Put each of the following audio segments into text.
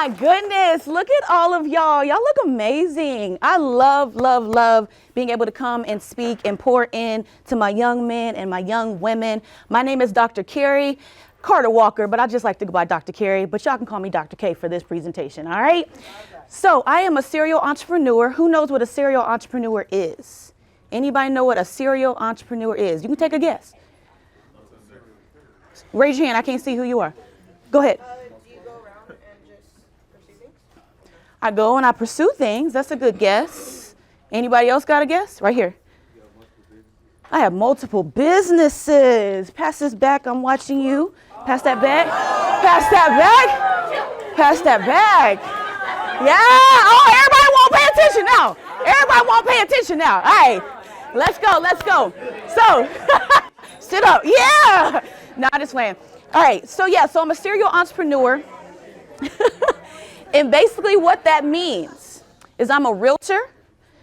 my goodness. Look at all of y'all. Y'all look amazing. I love, love, love being able to come and speak and pour in to my young men and my young women. My name is Dr. Kerrie Carter Walker, but I just like to go by Dr. Kerrie, but y'all can call me Dr. K for this presentation, all right? So I am a serial entrepreneur. Who knows what a serial entrepreneur is? Anybody know what a serial entrepreneur is? You can take a guess. Raise your hand. I can't see who you are. Go ahead. Do you go around and just pursue things? I go and I pursue things. That's a good guess. Anybody else got a guess? Right here. I have multiple businesses. Pass this back. I'm watching you. Pass that back. Pass that back. Pass that back. Yeah. Oh, everybody won't pay attention now. Everybody won't pay attention now. All right. Let's go. Let's go. So, sit up. Yeah. No, I'm just playing. All right. So I'm a serial entrepreneur. And basically what that means is I'm a realtor.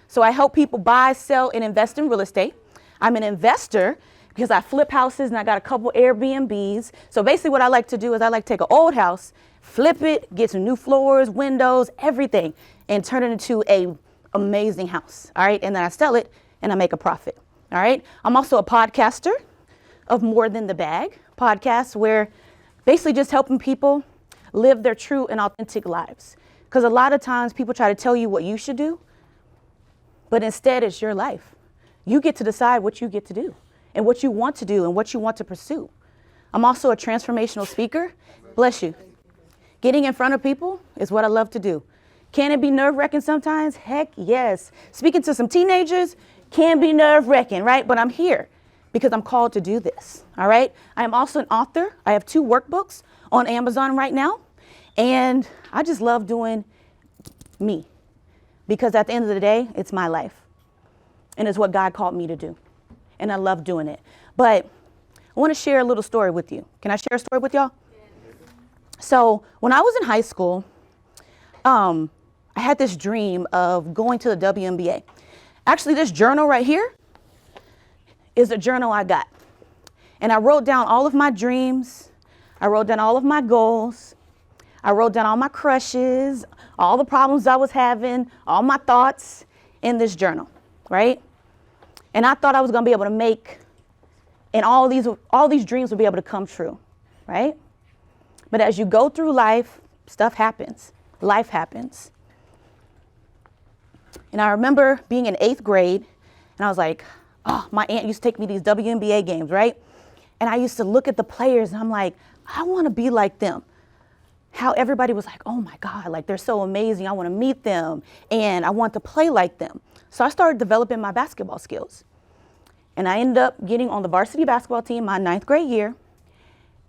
So I help people buy, sell, and invest in real estate. I'm an investor because I flip houses and I got a couple Airbnbs. So basically what I like to do is I like to take an old house, flip it, get some new floors, windows, everything, and turn it into a amazing house. All right. And then I sell it and I make a profit. All right. I'm also a podcaster of More Than the Bag podcast, where basically just helping people live their true and authentic lives. Because a lot of times people try to tell you what you should do, but instead it's your life. You get to decide what you get to do and what you want to do and what you want to pursue. I'm also a transformational speaker. Bless you. Getting in front of people is what I love to do. Can it be nerve-wracking sometimes? Heck yes. Speaking to some teenagers can be nerve-wracking, right? But I'm here because I'm called to do this, all right? I am also an author. I have 2 workbooks on Amazon right now. And I just love doing me because at the end of the day, it's my life. And it's what God called me to do. And I love doing it. But I want to share a little story with you. Can I share a story with y'all? So when I was in high school, I had this dream of going to the WNBA. Actually, this journal right here is a journal I got. And I wrote down all of my dreams. I wrote down all of my goals. I wrote down all my crushes, all the problems I was having, all my thoughts in this journal, right? And I thought I was going to be able to make, and all these dreams would be able to come true, right? But as you go through life, stuff happens. Life happens. And I remember being in 8th grade, and I was like, oh, my aunt used to take me to these WNBA games, right? And I used to look at the players, and I'm like, I want to be like them. How everybody was like, oh my God, like they're so amazing. I want to meet them, and I want to play like them. So I started developing my basketball skills. And I ended up getting on the varsity basketball team my 9th grade year.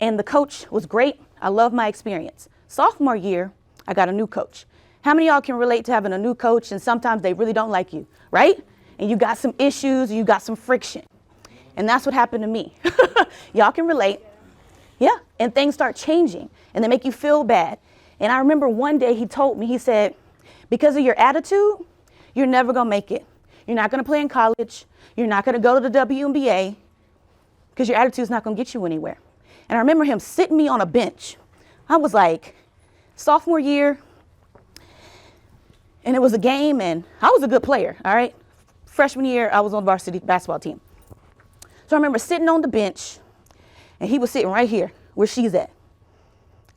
And the coach was great. I loved my experience. Sophomore year, I got a new coach. How many of y'all can relate to having a new coach and sometimes they really don't like you, right? And you got some issues, you got some friction. And that's what happened to me. Y'all can relate. Yeah, and things start changing and they make you feel bad. And I remember one day he told me, he said, because of your attitude, you're never gonna make it. You're not gonna play in college. You're not gonna go to the WNBA because your attitude's not gonna get you anywhere. And I remember him sitting me on a bench. I was like, sophomore year, and it was a game, and I was a good player, all right? Freshman year, I was on the varsity basketball team. So I remember sitting on the bench, and he was sitting right here where she's at.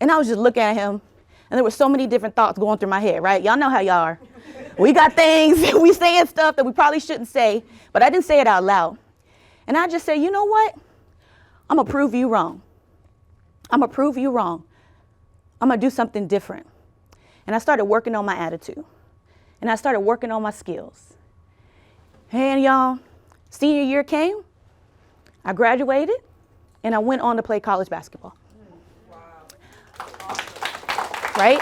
And I was just looking at him, and there were so many different thoughts going through my head, right? Y'all know how y'all are. We got things, we saying stuff that we probably shouldn't say, but I didn't say it out loud. And I just said, you know what? I'm gonna prove you wrong. I'm gonna prove you wrong. I'm gonna do something different. And I started working on my attitude. And I started working on my skills. And y'all, senior year came, I graduated, and I went on to play college basketball. Wow. Right?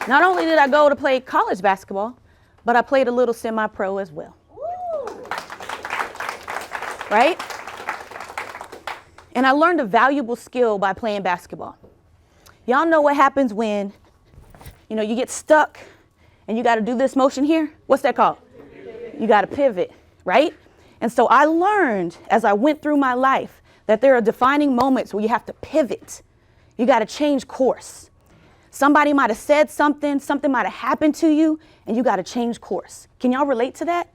Not only did I go to play college basketball, but I played a little semi-pro as well. Woo. Right? And I learned a valuable skill by playing basketball. Y'all know what happens when, you get stuck and you got to do this motion here? What's that called? You got to pivot, right? And so I learned as I went through my life that there are defining moments where you have to pivot. You got to change course. Somebody might have said something, something might have happened to you, and you got to change course. Can y'all relate to that?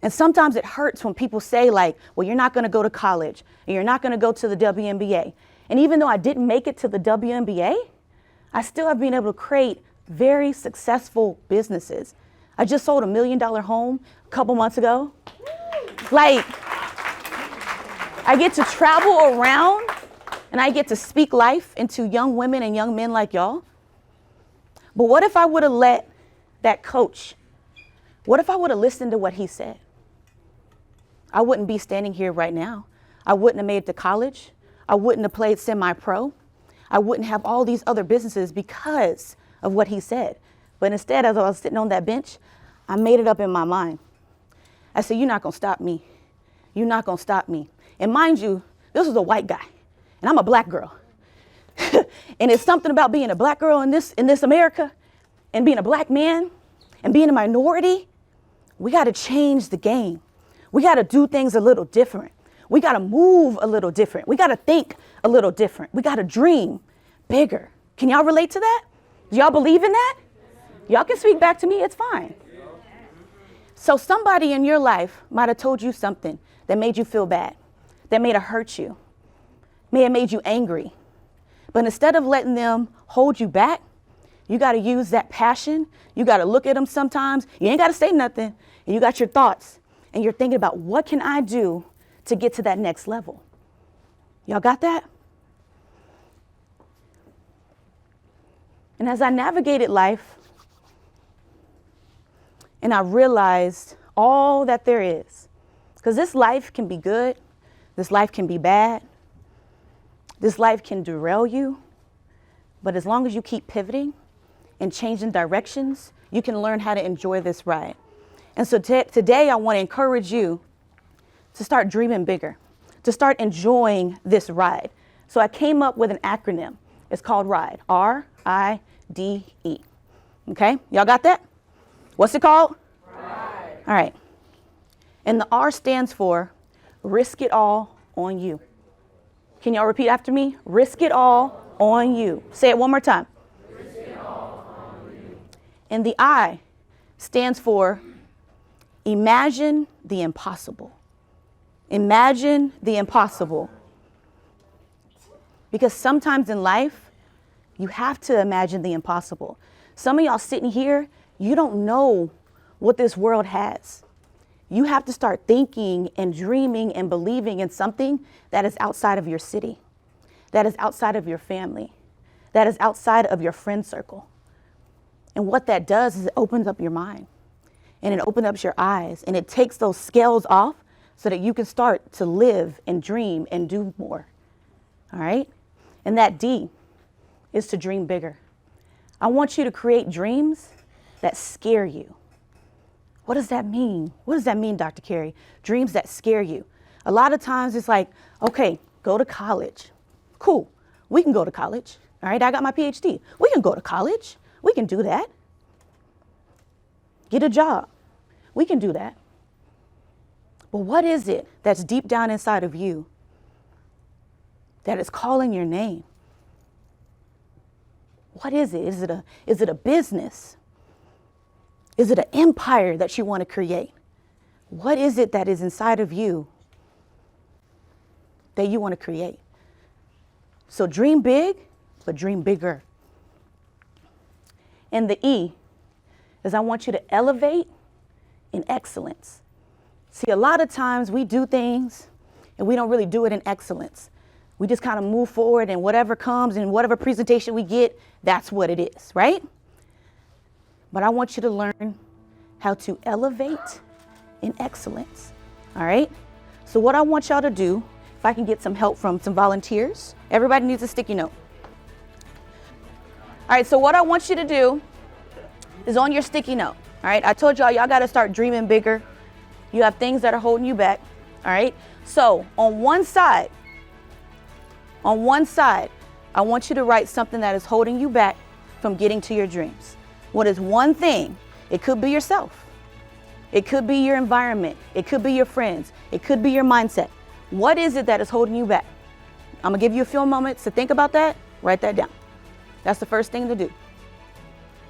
And sometimes it hurts when people say like, well, you're not going to go to college and you're not going to go to the WNBA. And even though I didn't make it to the WNBA, I still have been able to create very successful businesses. I just sold $1 million home a couple months ago. Like, I get to travel around and I get to speak life into young women and young men like y'all. But what if I would have let that coach, what if I would have listened to what he said? I wouldn't be standing here right now. I wouldn't have made it to college. I wouldn't have played semi-pro. I wouldn't have all these other businesses because of what he said. But instead, as I was sitting on that bench, I made it up in my mind. I said, you're not going to stop me. You're not going to stop me. And mind you, this was a white guy, and I'm a black girl. And it's something about being a black girl in this America and being a black man and being a minority. We got to change the game. We got to do things a little different. We got to move a little different. We got to think a little different. We got to dream bigger. Can y'all relate to that? Do y'all believe in that? Y'all can speak back to me. It's fine. So somebody in your life might have told you something that made you feel bad, that may have hurt you, may have made you angry. But instead of letting them hold you back, you got to use that passion. You got to look at them sometimes. You ain't got to say nothing. And you got your thoughts. And you're thinking about, what can I do to get to that next level? Y'all got that? And as I navigated life, and I realized all that there is, because this life can be good, this life can be bad, this life can derail you, but as long as you keep pivoting and changing directions, you can learn how to enjoy this ride. And so today I want to encourage you to start dreaming bigger, to start enjoying this ride. So I came up with an acronym. It's called R.I.D.E. R-I-D-E. Okay, y'all got that? What's it called? R.I.D.E. All right. And the R stands for risk it all on you. Can y'all repeat after me? Risk it all on you. Say it one more time. Risk it all on you. And the I stands for imagine the impossible. Imagine the impossible. Because sometimes in life, you have to imagine the impossible. Some of y'all sitting here, you don't know what this world has. You have to start thinking and dreaming and believing in something that is outside of your city, that is outside of your family, that is outside of your friend circle. And what that does is it opens up your mind. And it opens up your eyes, and it takes those scales off so that you can start to live and dream and do more. All right? And that D is to dream bigger. I want you to create dreams that scare you. What does that mean? What does that mean, Dr. Kerrie? Dreams that scare you. A lot of times it's like, okay, go to college. Cool. We can go to college. All right, I got my PhD. We can go to college. We can do that. Get a job. We can do that. But what is it that's deep down inside of you that is calling your name? What is it? Is it a business? Is it an empire that you want to create? What is it that is inside of you that you want to create? So dream big, but dream bigger. And the E is I want you to elevate in excellence. See, a lot of times we do things and we don't really do it in excellence. We just kind of move forward, and whatever comes and whatever presentation we get, that's what it is, right? But I want you to learn how to elevate in excellence, all right? So what I want y'all to do, if I can get some help from some volunteers, everybody needs a sticky note. All right, so what I want you to do is on your sticky note, all right? I told y'all got to start dreaming bigger. You have things that are holding you back, all right? So on one side, I want you to write something that is holding you back from getting to your dreams. What is one thing? It could be yourself. It could be your environment. It could be your friends. It could be your mindset. What is it that is holding you back? I'm gonna give you a few moments to think about that. Write that down. That's the first thing to do.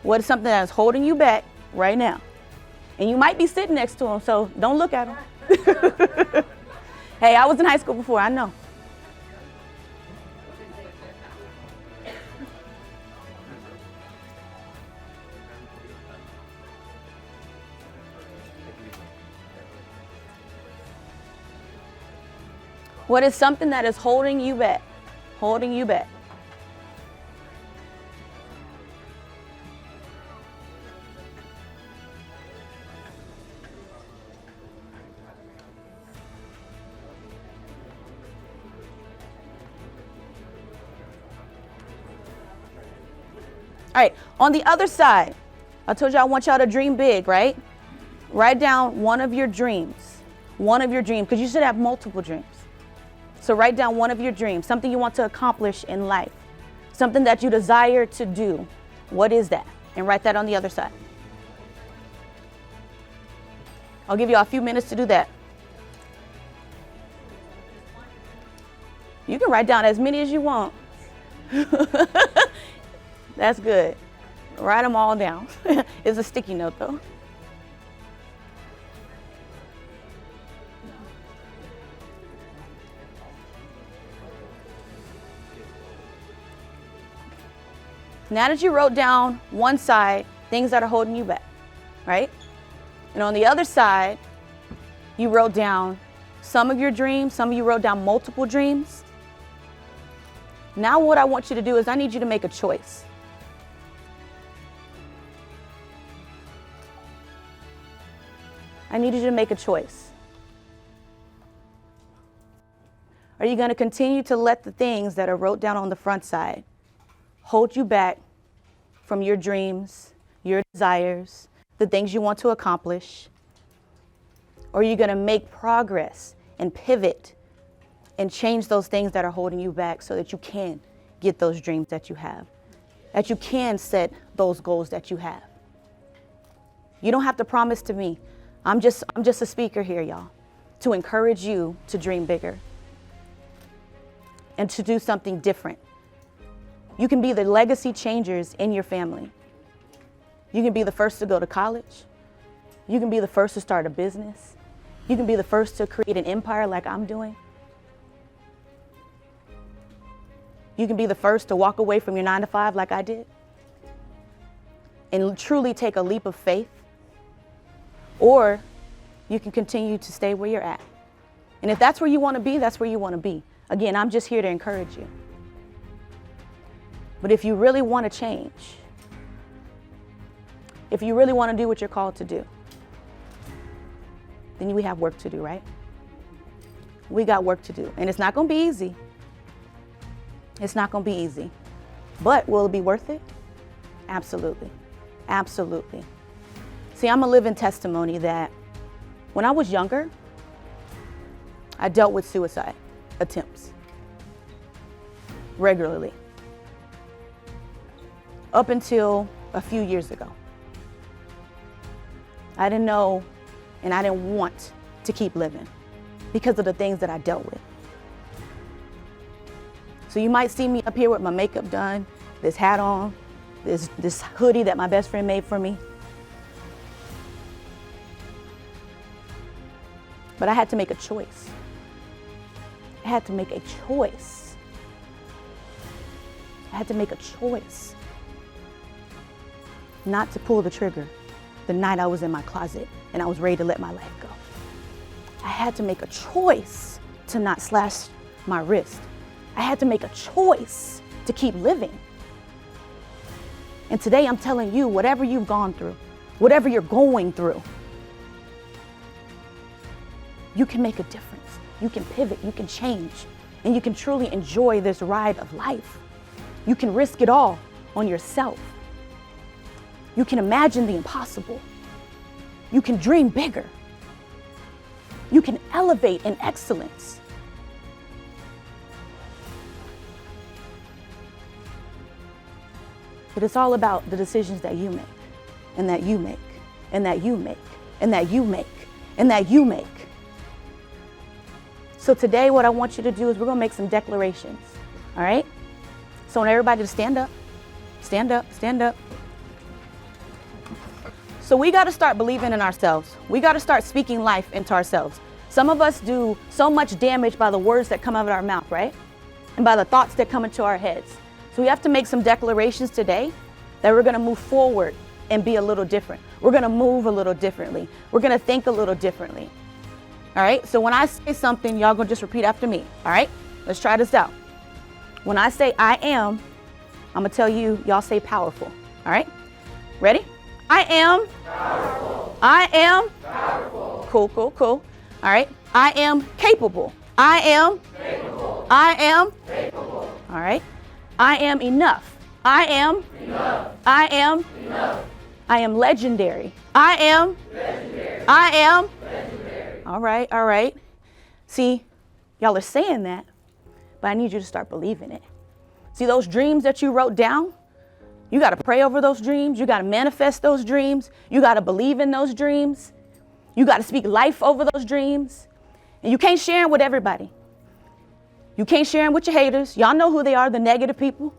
What is something that is holding you back right now? And you might be sitting next to them, so don't look at them. Hey, I was in high school before, I know. What is something that is holding you back? Holding you back. All right, on the other side, I told you I want y'all to dream big, right? Write down one of your dreams, because you should have multiple dreams. So write down one of your dreams, something you want to accomplish in life, something that you desire to do. What is that? And write that on the other side. I'll give you a few minutes to do that. You can write down as many as you want. That's good. Write them all down. It's a sticky note though. Now that you wrote down one side, things that are holding you back, right? And on the other side, you wrote down some of your dreams, some of you wrote down multiple dreams. Now what I want you to do is I need you to make a choice. I need you to make a choice. Are you going to continue to let the things that are wrote down on the front side hold you back from your dreams, your desires, the things you want to accomplish? Or are you going to make progress and pivot and change those things that are holding you back so that you can get those dreams that you have, that you can set those goals that you have? You don't have to promise to me. I'm just a speaker here, y'all, to encourage you to dream bigger and to do something different. You can be the legacy changers in your family. You can be the first to go to college. You can be the first to start a business. You can be the first to create an empire like I'm doing. You can be the first to walk away from your 9-to-5 like I did and truly take a leap of faith. Or you can continue to stay where you're at. And if that's where you want to be, that's where you want to be. Again, I'm just here to encourage you. But if you really want to change, if you really want to do what you're called to do, then we have work to do, right? We got work to do. And it's not going to be easy. It's not going to be easy. But will it be worth it? Absolutely. Absolutely. See, I'm a living testimony that when I was younger, I dealt with suicide attempts regularly. Up until a few years ago. I didn't know and I didn't want to keep living because of the things that I dealt with. So you might see me up here with my makeup done, this hat on, this hoodie that my best friend made for me. But I had to make a choice. I had to make a choice. I had to make a choice not to pull the trigger the night I was in my closet and I was ready to let my life go. I had to make a choice to not slash my wrist. I had to make a choice to keep living. And today I'm telling you, whatever you've gone through, whatever you're going through, you can make a difference. You can pivot, you can change, and you can truly enjoy this ride of life. You can risk it all on yourself. You can imagine the impossible. You can dream bigger. You can elevate in excellence. But it's all about the decisions that you make, and that you make, and that you make, and that you make, and that you make. So today what I want you to do is we're gonna make some declarations, all right? So I want everybody to stand up. Stand up, stand up. So we got to start believing in ourselves. We got to start speaking life into ourselves. Some of us do so much damage by the words that come out of our mouth, right? And by the thoughts that come into our heads. So we have to make some declarations today that we're going to move forward and be a little different. We're going to move a little differently. We're going to think a little differently. All right? So when I say something, y'all going to just repeat after me. All right? Let's try this out. When I say I am, I'm going to tell you, y'all say powerful. All right? Ready? I am powerful. I am powerful. Cool, cool, cool. All right. I am capable. I am capable. I am capable. All right. I am enough. I am enough. I am enough. I am legendary. I am legendary. I am legendary. All right, all right. See, y'all are saying that, but I need you to start believing it. See those dreams that you wrote down? You got to pray over those dreams. You got to manifest those dreams. You got to believe in those dreams. You got to speak life over those dreams. And you can't share them with everybody. You can't share them with your haters. Y'all know who they are, the negative people.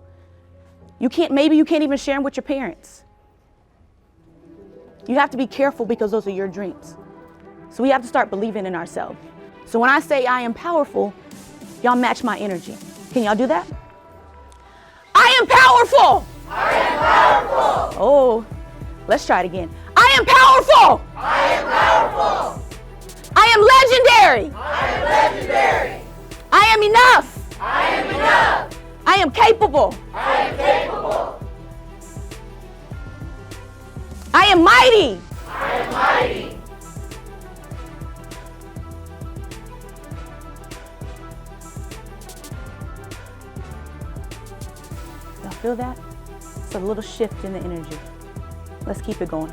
Maybe you can't even share them with your parents. You have to be careful because those are your dreams. So we have to start believing in ourselves. So when I say I am powerful, y'all match my energy. Can y'all do that? I am powerful. I am powerful. Oh, let's try it again. I am powerful. I am powerful. I am legendary. I am legendary. I am enough. I am enough. I am capable. I am capable. I am mighty. I am mighty. Y'all feel that? It's a little shift in the energy. Let's keep it going.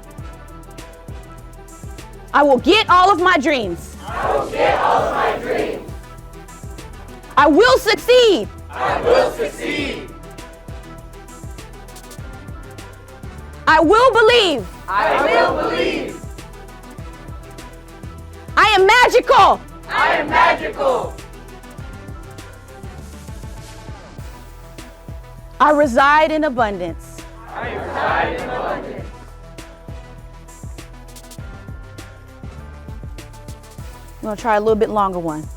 I will get all of my dreams. I will get all of my dreams. I will succeed. I will succeed. I will believe. I will believe. I am magical. I am magical. I reside in abundance. I reside in abundance. I'm going to try a little bit longer one.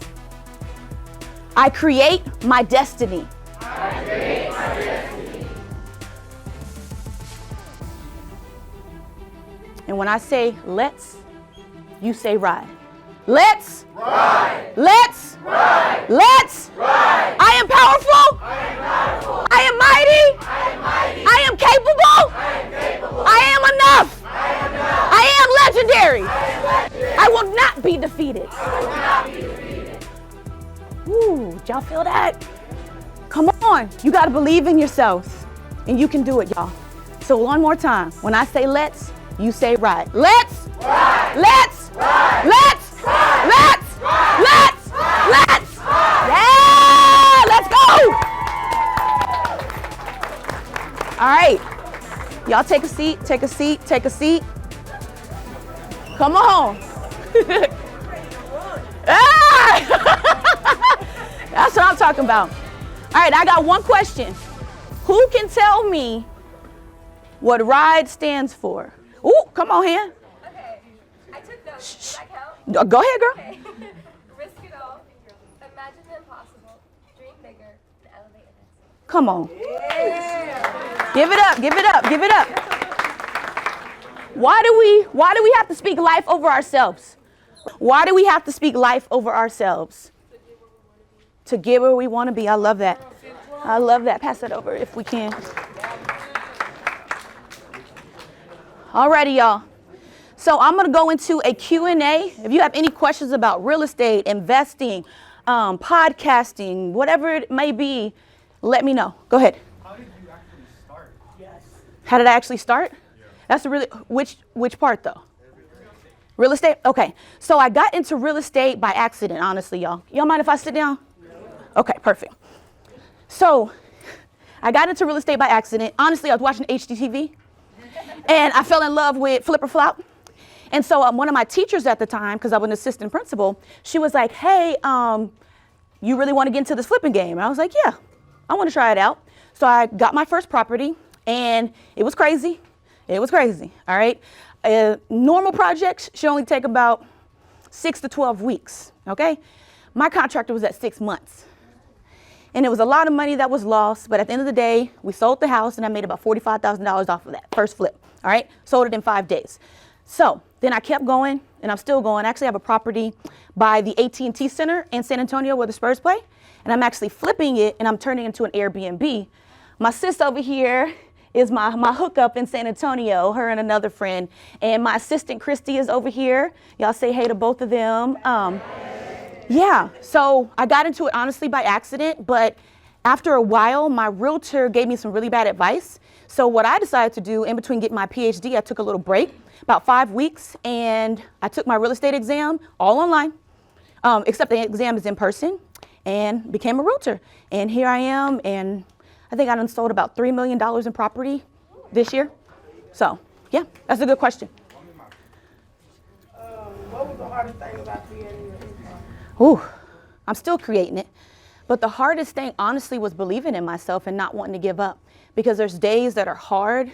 I create my destiny. I create my destiny. And when I say let's, you say ride. Let's ride. Let's ride. Let's ride. I am powerful. I am powerful. I am mighty. I am mighty. I am capable. I am capable. I am enough. I am enough. I am legendary. I am legendary. I will not be defeated. I will not be defeated. Ooh, did y'all feel that? Come on. You got to believe in yourselves. And you can do it, y'all. So one more time. When I say let's, you say ride. Let's ride. Let's ride. Let's ride. Let's ride. Let's ride. Let's ride. Yeah, let's go. All right. Y'all take a seat, take a seat, take a seat. Come on. That's what I'm talking about. All right, I got one question. Who can tell me what R.I.D.E stands for? Ooh, come on here. Okay, I took notes. Does that count? Go ahead, girl. Okay. Risk it all. Imagine the impossible. Dream bigger. And elevate it. Come on. Yeah. Give it up, give it up, give it up. Why do we have to speak life over ourselves? Why do we have to speak life over ourselves? To get where we want to be. I love that. I love that. Pass it over if we can. Alrighty, y'all. So I'm going to go into a Q&A. If you have any questions about real estate, investing, podcasting, whatever it may be, let me know. Go ahead. How did you actually start? Yes. How did I actually start? Yeah. That's a really, which part though? Real estate? Okay. So I got into real estate by accident, honestly, y'all. Y'all mind if I sit down? Okay, perfect. So I got into real estate by accident. Honestly, I was watching HGTV and I fell in love with Flip or Flop. And so one of my teachers at the time, because I was an assistant principal, she was like, hey, you really want to get into this flipping game? And I was like, yeah, I want to try it out. So I got my first property And it was crazy. It was crazy, all right? Normal projects should only take about 6 to 12 weeks, okay? My contractor was at 6 months. And it was a lot of money that was lost, but at the end of the day, we sold the house and I made about $45,000 off of that first flip, all right? Sold it in 5 days. So then I kept going and I'm still going. I actually have a property by the AT&T Center in San Antonio where the Spurs play. And I'm actually flipping it and I'm turning it into an Airbnb. My sis over here is my hookup in San Antonio, her and another friend. And my assistant, Christy, is over here. Y'all say hey to both of them. Yeah, so I got into it honestly by accident, but after a while, my realtor gave me some really bad advice. So what I decided to do in between getting my PhD, I took a little break, about 5 weeks, and I took my real estate exam all online, except the exam is in person, and became a realtor. And here I am, and I think I done sold about $3 million in property this year. So yeah, that's a good question. What was the hardest thing about creating your income? Ooh, I'm still creating it. But the hardest thing, honestly, was believing in myself and not wanting to give up. Because there's days that are hard.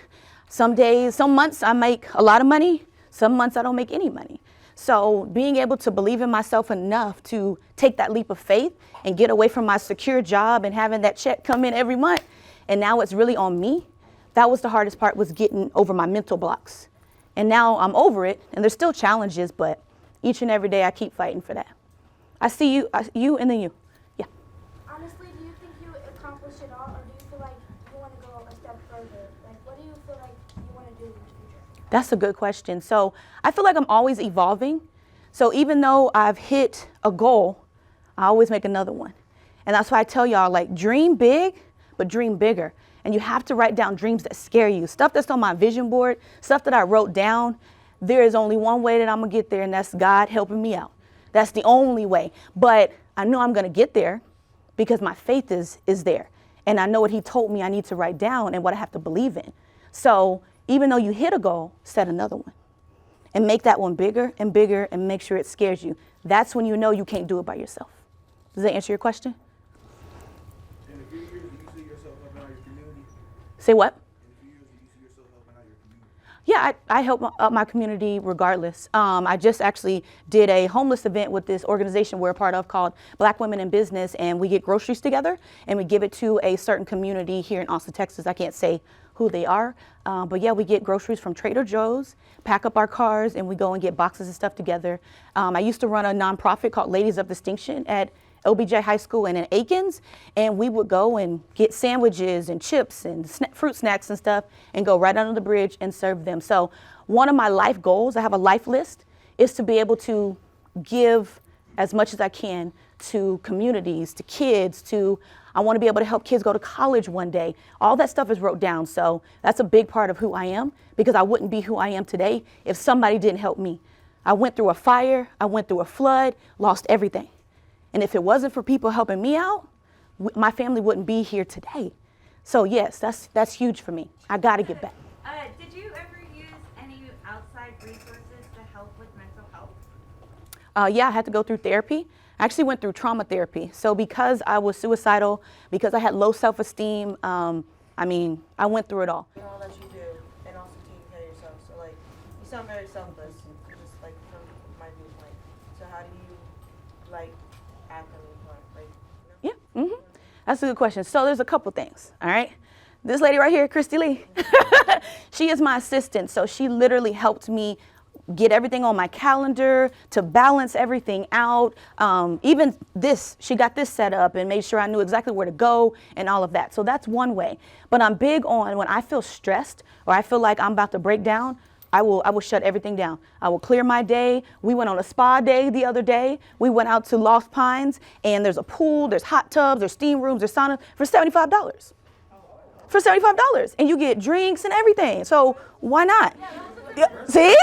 Some days, some months I make a lot of money. Some months I don't make any money. So being able to believe in myself enough to take that leap of faith and get away from my secure job and having that check come in every month, and now it's really on me, that was the hardest part, was getting over my mental blocks. And now I'm over it, and there's still challenges, but each and every day I keep fighting for that. I see you and then you. Yeah. Honestly, do you think you accomplished it all, or do you feel like you want to go a step further? Like, what do you feel like you want to do in the future? That's a good question. So I feel like I'm always evolving. So even though I've hit a goal, I always make another one. And that's why I tell y'all, like, dream big, but dream bigger. And you have to write down dreams that scare you. Stuff that's on my vision board, stuff that I wrote down. There is only one way that I'm gonna get there, and that's God helping me out. That's the only way. But I know I'm gonna get there because my faith is there. And I know what he told me I need to write down and what I have to believe in. So even though you hit a goal, set another one. And make that one bigger and bigger and make sure it scares you. That's when you know you can't do it by yourself. Does that answer your question? In a few years, do you see yourself helping out your community? Say what? In a few years, do you see yourself helping out your community? Yeah, I help out my community regardless. I just actually did a homeless event with this organization we're a part of called Black Women in Business, and we get groceries together and we give it to a certain community here in Austin, Texas. I can't say who they are, but yeah, we get groceries from Trader Joe's, pack up our cars, and we go and get boxes and stuff together. I used to run a nonprofit called Ladies of Distinction at LBJ High School and in Aikens, and we would go and get sandwiches and chips and fruit snacks and stuff and go right under the bridge and serve them. So one of my life goals, I have a life list, is to be able to give as much as I can to communities, to kids, I want to be able to help kids go to college one day. All that stuff is wrote down, so that's a big part of who I am, because I wouldn't be who I am today if somebody didn't help me. I went through a fire, I went through a flood, lost everything. And if it wasn't for people helping me out, my family wouldn't be here today. So yes, that's huge for me. I got to get back. Did you ever use any outside resources to help with mental health? Yeah, I had to go through therapy. I actually went through trauma therapy. So because I was suicidal, because I had low self-esteem, I went through it all. And all that you do, and also taking care of yourself. So like, you sound very selfless, just like from my viewpoint. So how do you like act on your part? Like, you know? Yeah, that's a good question. So there's a couple things, all right? This lady right here, Christy Lee, she is my assistant. So she literally helped me get everything on my calendar, to balance everything out. Even this, she got this set up and made sure I knew exactly where to go and all of that. So that's one way. But I'm big on when I feel stressed or I feel like I'm about to break down, I will shut everything down. I will clear my day. We went on a spa day the other day. We went out to Lost Pines, and there's a pool, there's hot tubs, there's steam rooms, there's sauna for $75. For $75, and you get drinks and everything. So why not? Yeah, see,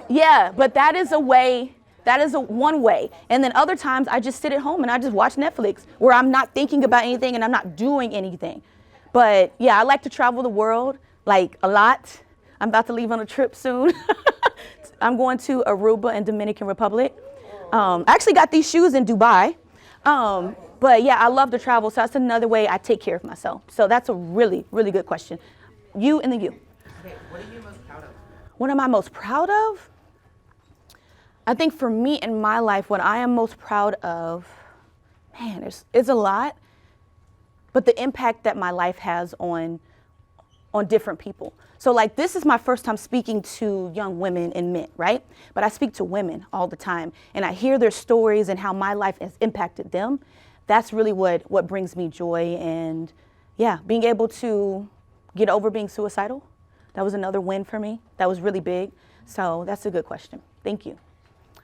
yeah. But that is a way. That is one way. And then other times I just sit at home and I just watch Netflix, where I'm not thinking about anything and I'm not doing anything. But yeah, I like to travel the world, like a lot. I'm about to leave on a trip soon. I'm going to Aruba and Dominican Republic. I actually got these shoes in Dubai. But yeah, I love to travel, so that's another way I take care of myself. So that's a really, really good question. You and the you. Okay, what are you most proud of? What am I most proud of? I think for me in my life, what I am most proud of, man, it's a lot, but the impact that my life has on different people. So like this is my first time speaking to young women and men, right? But I speak to women all the time and I hear their stories and how my life has impacted them. That's really what brings me joy. And yeah, being able to get over being suicidal, that was another win for me. That was really big. So that's a good question. Thank you.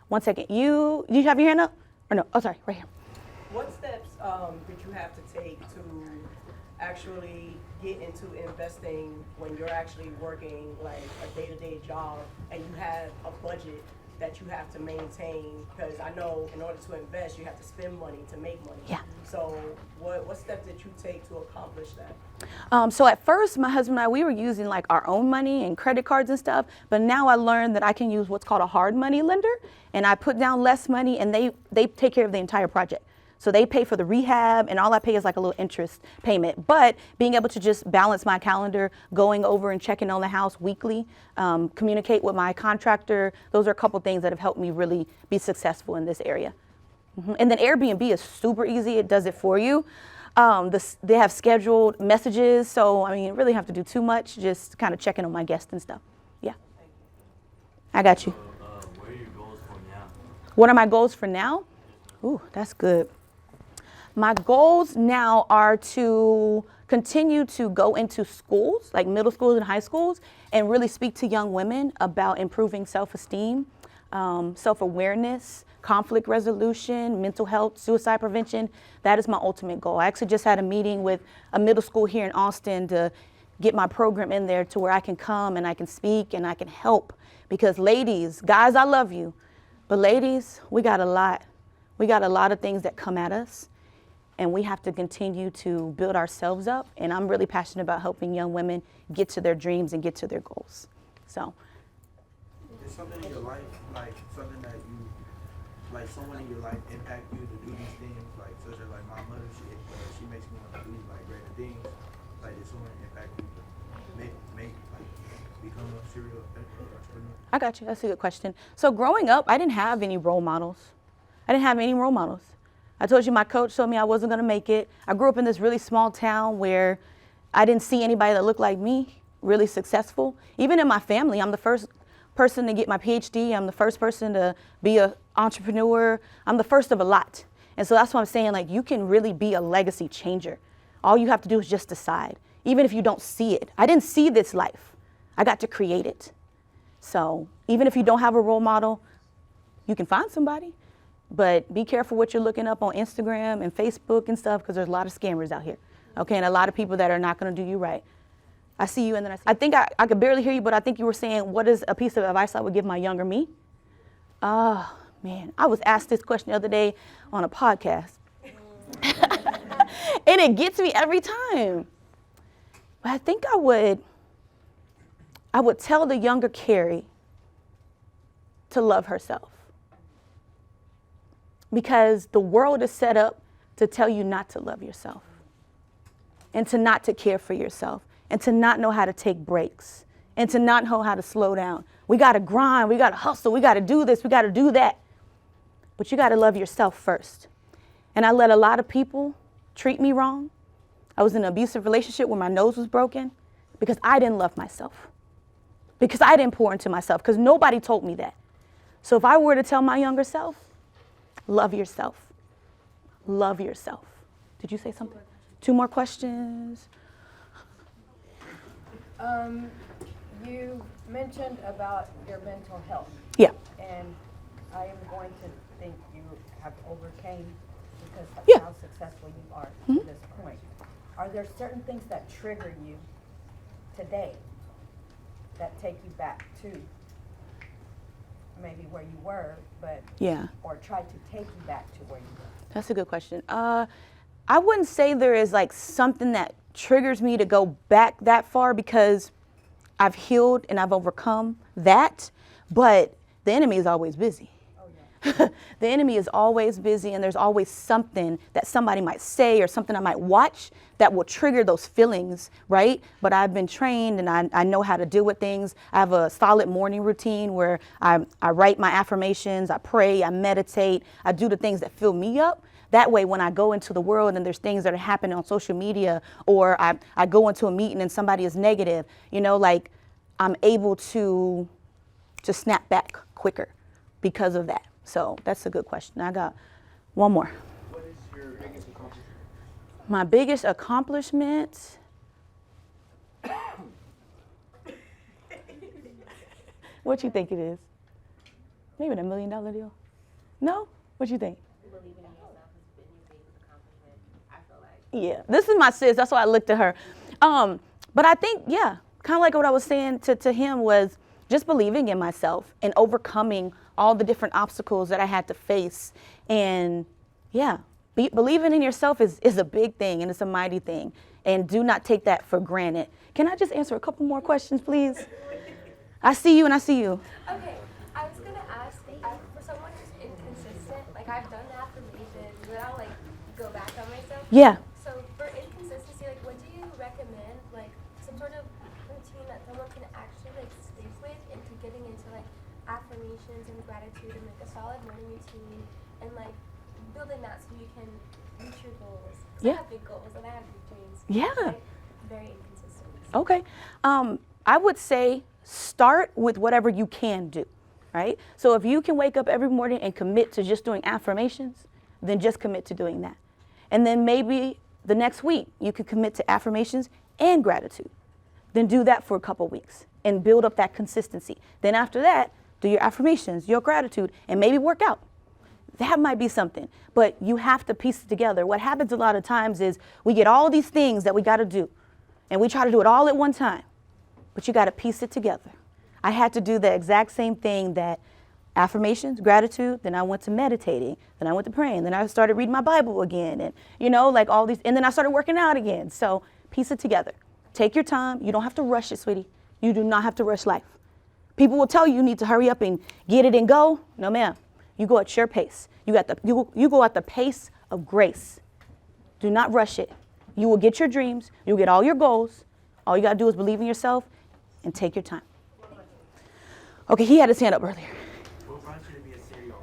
1 second. Do you have your hand up? Or no? Oh, sorry, right here. What steps did you have to take to actually get into investing when you're actually working like a day-to-day job and you have a budget that you have to maintain? Because I know in order to invest, you have to spend money to make money. Yeah. So what steps did you take to accomplish that? So at first, my husband and I, we were using like our own money and credit cards and stuff. But now I learned that I can use what's called a hard money lender. And I put down less money and they take care of the entire project. So they pay for the rehab and all I pay is like a little interest payment. But being able to just balance my calendar, going over and checking on the house weekly, communicate with my contractor, those are a couple things that have helped me really be successful in this area. And then Airbnb is super easy. It does it for you. They have scheduled messages. So, I mean, you really have to do too much, just kind of checking on my guests and stuff. Yeah. I got you. What are your goals for now? What are my goals for now? Ooh, that's good. My goals now are to continue to go into schools, like middle schools and high schools, and really speak to young women about improving self-esteem, self-awareness, conflict resolution, mental health, suicide prevention. That is my ultimate goal. I actually just had a meeting with a middle school here in Austin to get my program in there to where I can come and I can speak and I can help. Because ladies, guys, I love you, but ladies, we got a lot. We got a lot of things that come at us. And we have to continue to build ourselves up. And I'm really passionate about helping young women get to their dreams and get to their goals. So. Is something in your life, like something that you, like someone in your life impact you to do these things, like such as like my mother, she makes me want to do like greater things. Like did someone impact you to make like become a serial entrepreneur? I got you. That's a good question. So growing up, I didn't have any role models. I didn't have any role models. I told you my coach told me I wasn't going to make it. I grew up in this really small town where I didn't see anybody that looked like me, really successful. Even in my family, I'm the first person to get my PhD. I'm the first person to be an entrepreneur. I'm the first of a lot. And so that's what I'm saying, like you can really be a legacy changer. All you have to do is just decide, even if you don't see it. I didn't see this life. I got to create it. So even if you don't have a role model, you can find somebody. But be careful what you're looking up on Instagram and Facebook and stuff because there's a lot of scammers out here, okay? And a lot of people that are not going to do you right. I see you and then I think I could barely hear you, but I think you were saying, what is a piece of advice I would give my younger me? Oh, man. I was asked this question the other day on a podcast. And it gets me every time. But I think I would tell the younger Kerrie to love herself. Because the world is set up to tell you not to love yourself and to not to care for yourself and to not know how to take breaks and to not know how to slow down. We got to grind, we got to hustle, we got to do this, we got to do that. But you got to love yourself first. And I let a lot of people treat me wrong. I was in an abusive relationship where my nose was broken because I didn't love myself, because I didn't pour into myself, because nobody told me that. So if I were to tell my younger self, love yourself. Love yourself. Did you say something? 2 more questions. You mentioned about your mental health. Yeah. And I am going to think you have overcame because of Yeah. how successful you are to this point. Are there certain things that trigger you today that take you back to maybe where you were, but Yeah. or try to take you back to where you were? That's a good question. I wouldn't say there is like something that triggers me to go back that far because I've healed and I've overcome that, but the enemy is always busy. the enemy is always busy, and there's always something that somebody might say or something I might watch that will trigger those feelings, right? But I've been trained, and I know how to deal with things. I have a solid morning routine where I write my affirmations, I pray, I meditate, I do the things that fill me up. That way, when I go into the world and there's things that are happening on social media, or I go into a meeting and somebody is negative, you know, like I'm able to snap back quicker because of that. So that's a good question. I got one more. What is your biggest accomplishment? My biggest accomplishment? What you think it is? Maybe a $1 million deal? No? What you think? Believing in yourself has been your biggest accomplishment, I feel like. Yeah, this is my sis. That's why I looked at her. But I think, yeah, kind of like what I was saying to him was just believing in myself and overcoming all the different obstacles that I had to face. And yeah, believing in yourself is a big thing, and it's a mighty thing. And do not take that for granted. Can I just answer a couple more questions, please? I see you and I see you. Okay, I was gonna ask, for someone who's inconsistent, like I've done the affirmations, and then I'll like go back on myself. Yeah. So for inconsistency, like what do you recommend, like some sort of routine that someone can actually like stick with into getting into like affirmations and gratitude and like a solid morning routine and like building that so you can reach your goals? 'Cause Yeah. I have big goals and I have big dreams. Yeah. Like, very inconsistent. Okay. I would say start with whatever you can do, right? So if you can wake up every morning and commit to just doing affirmations, then just commit to doing that. And then maybe the next week you could commit to affirmations and gratitude. Then do that for a couple weeks and build up that consistency. Then after that, do your affirmations, your gratitude, and maybe work out. That might be something, but you have to piece it together. What happens a lot of times is we get all these things that we got to do, and we try to do it all at one time, but you got to piece it together. I had to do the exact same thing, that affirmations, gratitude, then I went to meditating, then I went to praying, then I started reading my Bible again, and you know, like all these, and then I started working out again. So piece it together. Take your time. You don't have to rush it, sweetie. You do not have to rush life. People will tell you you need to hurry up and get it and go. No, ma'am. You go at your pace. You go at the pace of grace. Do not rush it. You will get your dreams. You'll get all your goals. All you got to do is believe in yourself and take your time. Okay, he had his hand up earlier. What brought you to be a serial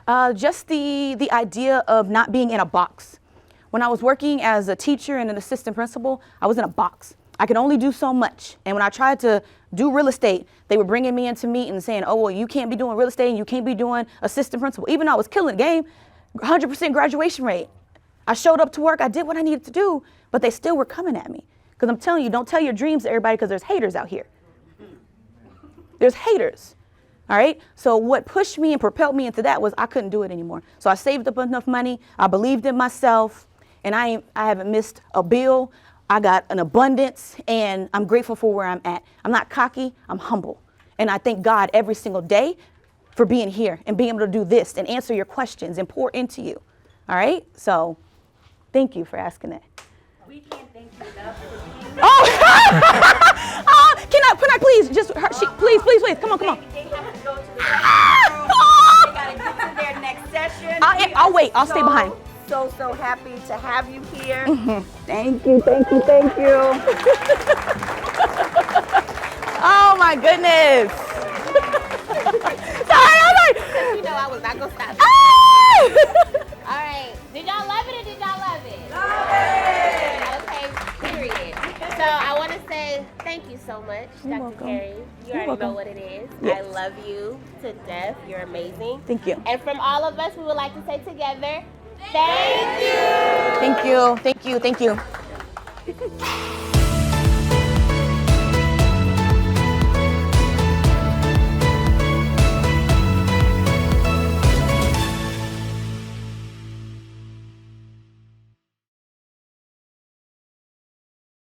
entrepreneur? Just the idea of not being in a box. When I was working as a teacher and an assistant principal, I was in a box. I could only do so much. And when I tried to do real estate, they were bringing me into meetings saying, oh, well, you can't be doing real estate and you can't be doing assistant principal. Even though I was killing the game, 100% graduation rate. I showed up to work, I did what I needed to do, but they still were coming at me. Because I'm telling you, don't tell your dreams to everybody, because there's haters out here. There's haters, all right? So what pushed me and propelled me into that was I couldn't do it anymore. So I saved up enough money, I believed in myself, and I haven't missed a bill. I got an abundance, and I'm grateful for where I'm at. I'm not cocky, I'm humble. And I thank God every single day for being here and being able to do this and answer your questions and pour into you, all right? So thank you for asking that. We can't thank you enough for being Can I please, please, come on. They have to go to the restroom. They gotta get to their next session. I'll wait, I'll stay behind. So happy to have you here. Thank you. Oh my goodness. Sorry. You know I was not gonna stop. All right. Did y'all love it or did y'all love it? Love it. Okay, period. So I want to say thank you so much, You're Dr. welcome. Kerrie. You already know what it is. Yes. I love you to death. You're amazing. Thank you. And from all of us, we would like to say together, thank you. Thank you.